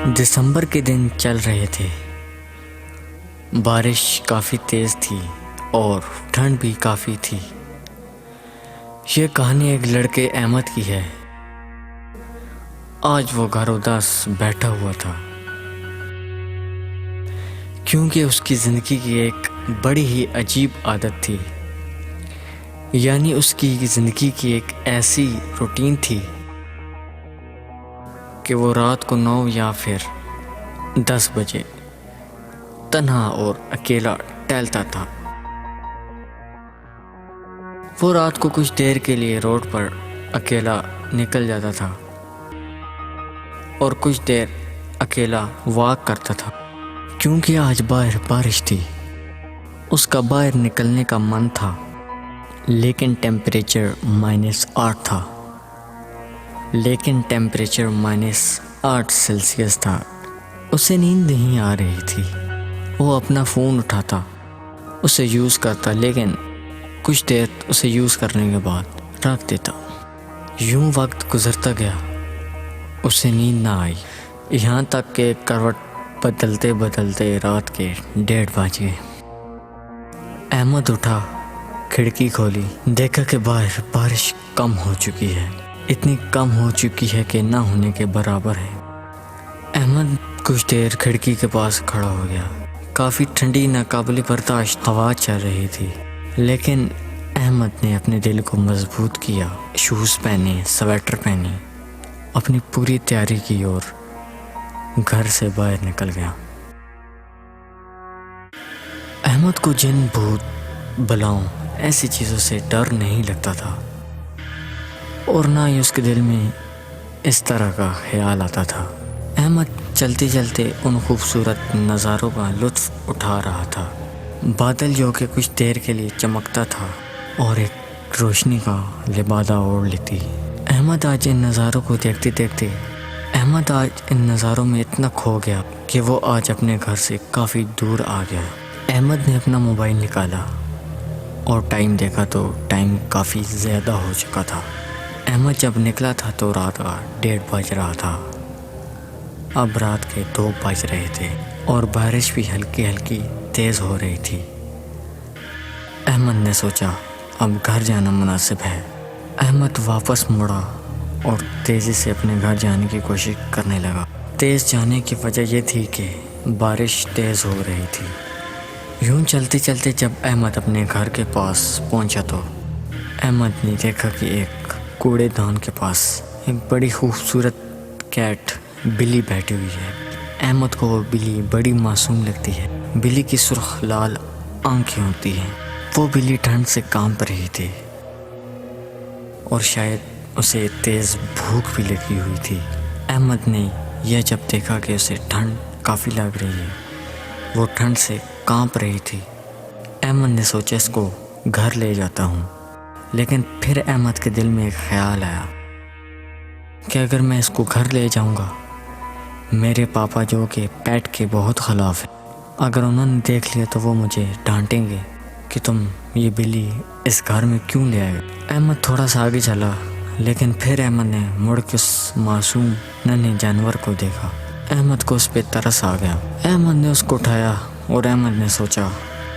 دسمبر کے دن چل رہے تھے۔ بارش کافی تیز تھی اور ٹھنڈ بھی کافی تھی۔ یہ کہانی ایک لڑکے احمد کی ہے۔ آج وہ گھر اداس بیٹھا ہوا تھا کیونکہ اس کی زندگی کی ایک بڑی ہی عجیب عادت تھی، یعنی اس کی زندگی کی ایک ایسی روٹین تھی کہ وہ رات کو 9 یا پھر 10 بجے تنہا اور اکیلا ٹہلتا تھا۔ وہ رات کو کچھ دیر کے لیے روڈ پر اکیلا نکل جاتا تھا اور کچھ دیر اکیلا واک کرتا تھا، کیونکہ آج باہر بارش تھی۔ اس کا باہر نکلنے کا من تھا، لیکن ٹیمپریچر -8 تھا، -8 سیلسیس تھا۔ اسے نیند نہیں آ رہی تھی۔ وہ اپنا فون اٹھاتا، اسے یوز کرتا، لیکن کچھ دیر اسے یوز کرنے کے بعد رکھ دیتا۔ یوں وقت گزرتا گیا، اسے نیند نہ آئی، یہاں تک کہ کروٹ بدلتے بدلتے رات کے 1:30 بج گئے۔ احمد اٹھا، کھڑکی کھولی، دیکھا کہ باہر بارش کم ہو چکی ہے، اتنی کم ہو چکی ہے کہ نہ ہونے کے برابر ہے۔ احمد کچھ دیر کھڑکی کے پاس کھڑا ہو گیا۔ کافی ٹھنڈی ناقابل برداشت ہوا چل رہی تھی، لیکن احمد نے اپنے دل کو مضبوط کیا، شوز پہنے، سویٹر پہنی، اپنی پوری تیاری کی اور گھر سے باہر نکل گیا۔ احمد کو جن، بھوت، بلاؤں ایسی چیزوں سے ڈر نہیں لگتا تھا، اور نہ ہی اس کے دل میں اس طرح کا خیال آتا تھا۔ احمد چلتے چلتے ان خوبصورت نظاروں کا لطف اٹھا رہا تھا۔ بادل جو کہ کچھ دیر کے لیے چمکتا تھا اور ایک روشنی کا لبادہ اوڑھ لیتی۔ احمد آج ان نظاروں کو دیکھتے دیکھتے ان نظاروں میں اتنا کھو گیا کہ وہ آج اپنے گھر سے کافی دور آ گیا۔ احمد نے اپنا موبائل نکالا اور ٹائم دیکھا تو ٹائم کافی زیادہ ہو چکا تھا۔ احمد جب نکلا تھا تو رات کا 1:30 بج رہا تھا۔ اب رات کے 2 بج رہے تھے اور بارش بھی ہلکی ہلکی تیز ہو رہی تھی۔ احمد نے سوچا اب گھر جانا مناسب ہے۔ احمد واپس مڑا اور تیزی سے اپنے گھر جانے کی کوشش کرنے لگا۔ تیز جانے کی وجہ یہ تھی کہ بارش تیز ہو رہی تھی۔ یوں چلتے چلتے جب احمد اپنے گھر کے پاس پہنچا تو احمد نے دیکھا کہ ایک کوڑے دان کے پاس ایک بڑی خوبصورت کیٹ بلی بیٹھی ہوئی ہے۔ احمد کو وہ بلی بڑی معصوم لگتی ہے۔ بلی کی سرخ لال آنکھیں ہوتی ہیں۔ وہ بلی ٹھنڈ سے کانپ رہی تھی اور شاید اسے تیز بھوک بھی لگی ہوئی تھی۔ احمد نے یہ جب دیکھا کہ اسے ٹھنڈ کافی لگ رہی ہے، وہ ٹھنڈ سے کانپ رہی تھی، احمد نے سوچا اس کو گھر لے جاتا ہوں۔ لیکن پھر احمد کے دل میں ایک خیال آیا کہ اگر میں اس کو گھر لے جاؤں گا، میرے پاپا جو کہ پیٹ کے بہت خلاف ہیں، اگر انہوں نے دیکھ لیا تو وہ مجھے ڈانٹیں گے کہ تم یہ بلی اس گھر میں کیوں لے آئے۔ احمد تھوڑا سا آگے چلا، لیکن پھر احمد نے مڑ کے اس معصوم ننھے جانور کو دیکھا۔ احمد کو اس پہ ترس آ گیا۔ احمد نے اس کو اٹھایا اور احمد نے سوچا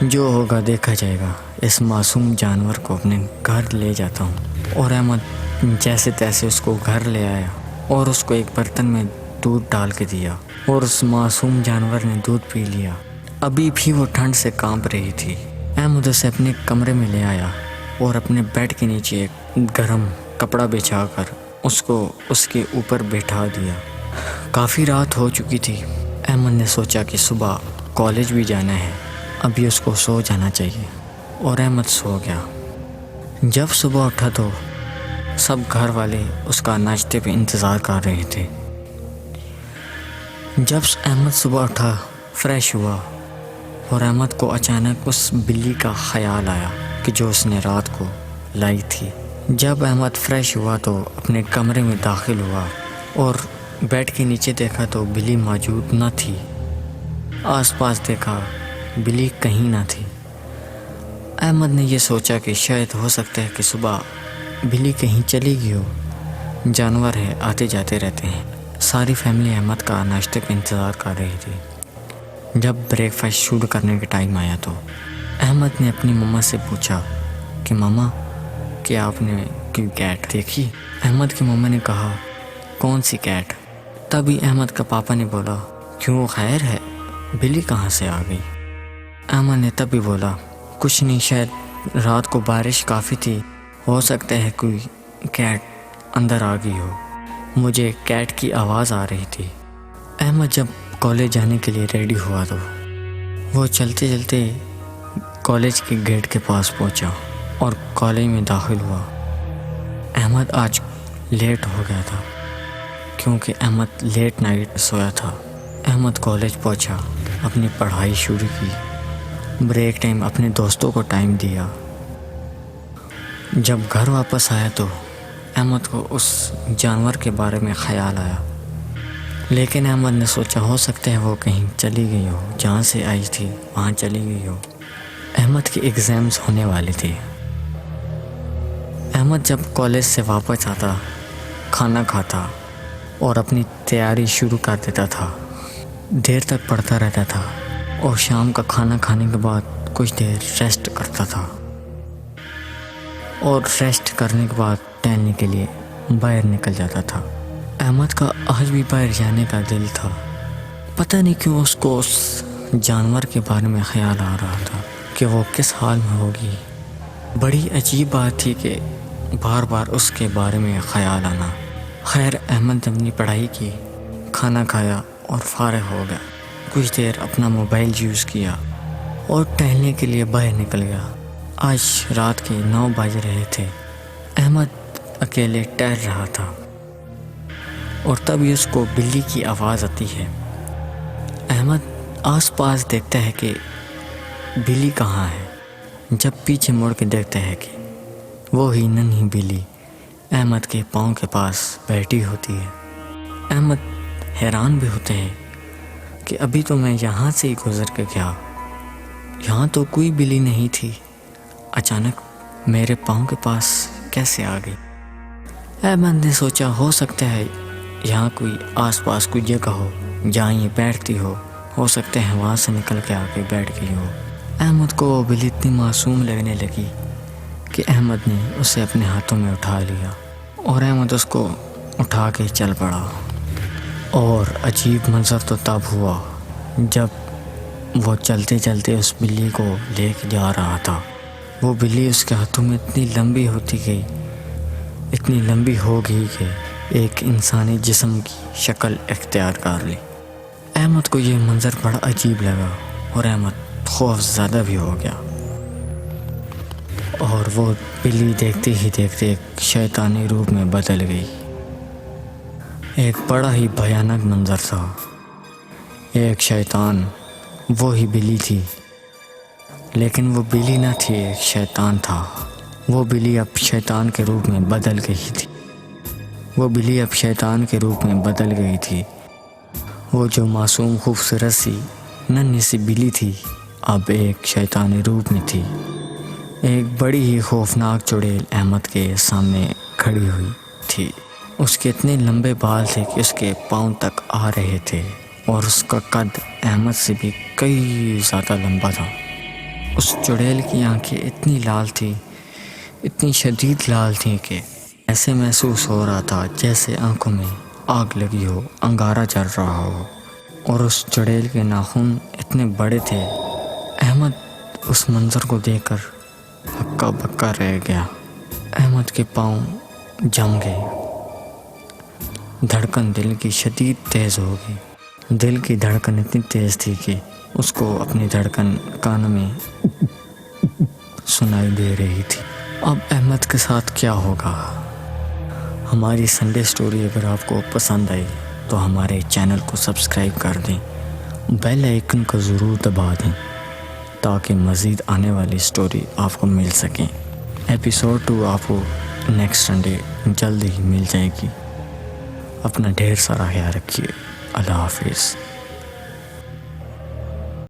جو ہوگا دیکھا جائے گا، اس معصوم جانور کو اپنے گھر لے جاتا ہوں۔ اور احمد جیسے تیسے اس کو گھر لے آیا اور اس کو ایک برتن میں دودھ ڈال کے دیا، اور اس معصوم جانور نے دودھ پی لیا۔ ابھی بھی وہ ٹھنڈ سے کانپ رہی تھی۔ احمد اسے اپنے کمرے میں لے آیا اور اپنے بیڈ کے نیچے ایک گرم کپڑا بچھا کر اس کو اس کے اوپر بٹھا دیا۔ کافی رات ہو چکی تھی۔ احمد نے سوچا کہ صبح کالج بھی جانا ہے، ابھی اس کو سو جانا چاہیے، اور احمد سو گیا۔ جب صبح اٹھا تو سب گھر والے اس کا ناشتے پہ انتظار کر رہے تھے۔ جب احمد صبح اٹھا، فریش ہوا، اور احمد کو اچانک اس بلی کا خیال آیا کہ جو اس نے رات کو لائی تھی۔ جب احمد فریش ہوا تو اپنے کمرے میں داخل ہوا اور بیڈ کے نیچے دیکھا تو بلی موجود نہ تھی۔ آس پاس دیکھا، بلی کہیں نہ تھی۔ احمد نے یہ سوچا کہ شاید ہو سکتا ہے کہ صبح بلی کہیں چلی گئی ہو، جانور ہے آتے جاتے رہتے ہیں۔ ساری فیملی احمد کا ناشتے کا انتظار کر رہی تھی۔ جب بریک فاسٹ شروع کرنے کا ٹائم آیا تو احمد نے اپنی مما سے پوچھا کہ مما کیا آپ نے کوئی کیٹ دیکھی؟ احمد کی مما نے کہا کون سی کیٹ؟ تبھی احمد کا پاپا نے بولا کیوں خیر ہے، بلی کہاں سے آ گئی؟ احمد نے تبھی بولا کچھ نہیں، شاید رات کو بارش کافی تھی، ہو سکتا ہے کوئی کیٹ اندر آ گئی ہو، مجھے کیٹ کی آواز آ رہی تھی۔ احمد جب کالج جانے کے لیے ریڈی ہوا تو وہ چلتے چلتے کالج کے گیٹ کے پاس پہنچا اور کالج میں داخل ہوا۔ احمد آج لیٹ ہو گیا تھا کیونکہ احمد لیٹ نائٹ سویا تھا۔ احمد کالج پہنچا، اپنی پڑھائی شروع کی، بریک ٹائم اپنے دوستوں کو ٹائم دیا۔ جب گھر واپس آیا تو احمد کو اس جانور کے بارے میں خیال آیا، لیکن احمد نے سوچا ہو سکتا ہے وہ کہیں چلی گئی ہو، جہاں سے آئی تھی وہاں چلی گئی ہو۔ احمد کے ایگزامز ہونے والے تھے۔ احمد جب کالج سے واپس آتا، کھانا کھاتا اور اپنی تیاری شروع کر دیتا تھا، دیر تک پڑھتا رہتا تھا اور شام کا کھانا کھانے کے بعد کچھ دیر ریسٹ کرتا تھا، اور ریسٹ کرنے کے بعد ٹہلنے کے لیے باہر نکل جاتا تھا۔ احمد کا آج بھی باہر جانے کا دل تھا، پتہ نہیں کیوں اس کو اس جانور کے بارے میں خیال آ رہا تھا کہ وہ کس حال میں ہوگی۔ بڑی عجیب بات تھی کہ بار بار اس کے بارے میں خیال آنا۔ خیر احمد نے اپنی پڑھائی کی، کھانا کھایا اور فارغ ہو گیا، کچھ دیر اپنا موبائل یوز کیا اور ٹہلنے کے لیے باہر نکل گیا۔ آج رات کے 9 بج رہے تھے۔ احمد اکیلے ٹہل رہا تھا اور تبھی اس کو بلی کی آواز آتی ہے۔ احمد آس پاس دیکھتا ہے کہ بلی کہاں ہے۔ جب پیچھے مڑ کے دیکھتا ہے کہ وہی ننھی بلی احمد کے پاؤں کے پاس بیٹھی ہوتی ہے۔ احمد حیران بھی ہوتے ہیں کہ ابھی تو میں یہاں سے ہی گزر کے گیا، یہاں تو کوئی بلی نہیں تھی، اچانک میرے پاؤں کے پاس کیسے آ گئی؟ احمد نے سوچا ہو سکتا ہے یہاں کوئی آس پاس کوئی جگہ ہو جہاں یہ بیٹھتی ہو سکتا ہے وہاں سے نکل کے آ کے بیٹھ گئی ہو۔ احمد کو وہ بلی اتنی معصوم لگنے لگی کہ احمد نے اسے اپنے ہاتھوں میں اٹھا لیا اور احمد اس کو اٹھا کے چل پڑا۔ اور عجیب منظر تو تب ہوا جب وہ چلتے چلتے اس بلی کو لے کے جا رہا تھا۔ وہ بلی اس کے ہاتھوں میں اتنی لمبی ہوتی گئی، اتنی لمبی ہو گئی کہ ایک انسانی جسم کی شکل اختیار کر لی۔ احمد کو یہ منظر بڑا عجیب لگا اور احمد خوف زدہ بھی ہو گیا، اور وہ بلی دیکھتے ہی دیکھتے ایک شیطانی روپ میں بدل گئی۔ ایک بڑا ہی بھیانک منظر تھا۔ ایک شیطان وہی بلی تھی، لیکن وہ بلی نہ تھی، ایک شیطان تھا۔ وہ بلی اب شیطان کے روپ میں بدل گئی تھی۔ وہ جو معصوم خوبصورت سی ننھی سی بلی تھی اب ایک شیطانی روپ میں تھی۔ ایک بڑی ہی خوفناک چڑیل احمد کے سامنے کھڑی ہوئی تھی۔ اس کے اتنے لمبے بال تھے کہ اس کے پاؤں تک آ رہے تھے، اور اس کا قد احمد سے بھی کئی زیادہ لمبا تھا۔ اس چڑیل کی آنکھیں اتنی لال تھیں، اتنی شدید لال تھیں کہ ایسے محسوس ہو رہا تھا جیسے آنکھوں میں آگ لگی ہو، انگارہ چل رہا ہو، اور اس چڑیل کے ناخن اتنے بڑے تھے۔ احمد اس منظر کو دیکھ کر ہکا بکا رہ گیا۔ احمد کے پاؤں جم گئے، دھڑکن دل کی شدید تیز ہو گئی۔ دل کی دھڑکن اتنی تیز تھی کہ اس کو اپنی دھڑکن کانوں میں سنائی دے رہی تھی۔ اب احمد کے ساتھ کیا ہوگا؟ ہماری سنڈے سٹوری اگر آپ کو پسند آئی تو ہمارے چینل کو سبسکرائب کر دیں، بیل آئیکن کو ضرور دبا دیں تاکہ مزید آنے والی سٹوری آپ کو مل سکیں۔ ایپیسوڈ 2 آپ کو نیکسٹ سنڈے جلد ہی مل جائے گی۔ اپنا ڈھیر سارا خیال رکھیے۔ اللہ حافظ۔